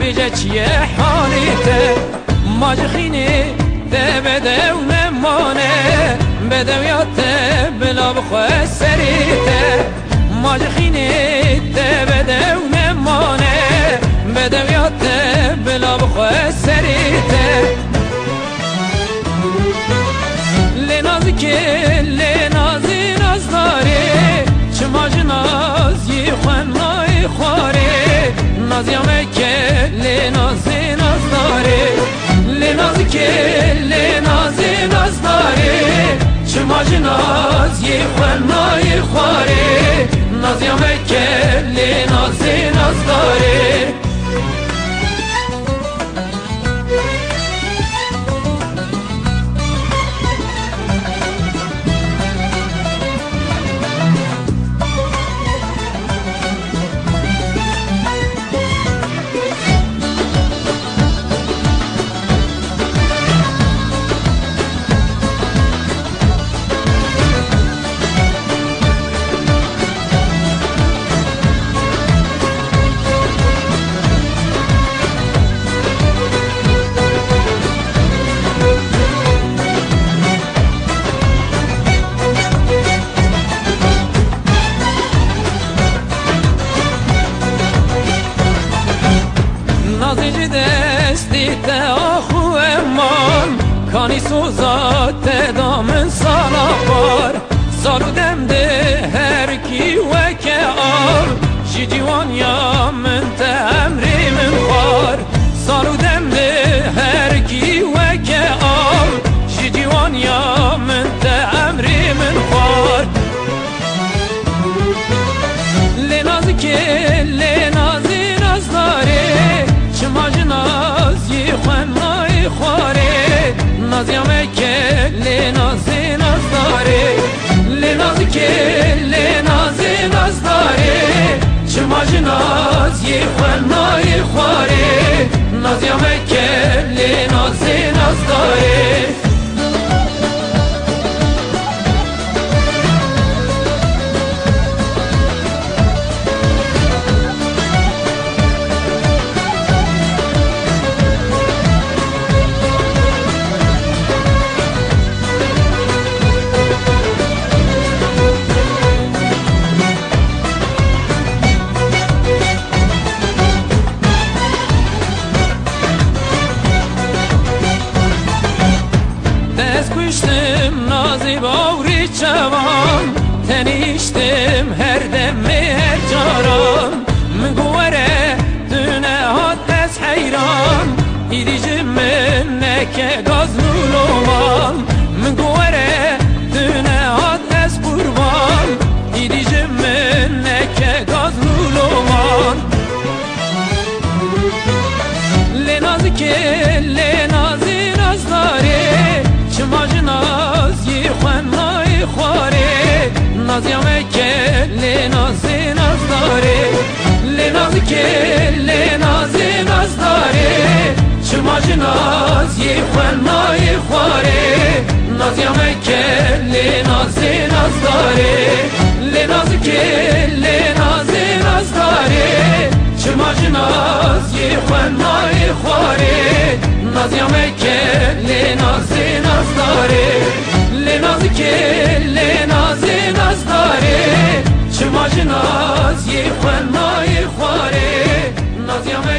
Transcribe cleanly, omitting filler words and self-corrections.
بيجا چیه حالیته ماجخینی ده بدو نمانه بدو یاته بلا بخواه سریته ماجخینی ده بدو نمانه بدو یاته بلا بخواه سریته لنازی که لنازی نازداری چما جنازی خونای خواره نازیامه که لنازی نازداری لنازی که لنازی نازداری چما جنازی خونای خواره نازیامه که لنازی نازداری دستی آخو امان کانی سوزات دامن سالا بار سالو دم ده هر کی وکه آر جی جوان یا من تمری من خار سالو دم ده هر کی وکه آر جی جوان یا من تمری من خار لنازی که لنازی نازداری چما جنازی خونای خواره نازیامه که لنازی نازداری لنازی که لنازی نازداری چما جنازی خونای خواره نازیامه که لنازی نازداری کشتم نازی باوری چوان تنیشتم هر دم هر جاران من گوره دونه هات از حیران ایدیجم من نکه گاز نولوان من گوره دونه هات از قربان ایدیجم من نکه گاز نولوان لنازی که لنازی نازداری چما جنازی خونای خواره نازیامه که لنازی نازداری لنازی که لنازی نازداری چما جنازی خونای خواره نازیامه که لنازی نازداری لنازی که لنازی نازداری چما جنازی خونای خواره نازیامه که لنازی نازداری لنازی که لنازی نازداری چما جنازی خونای خواره نازیامه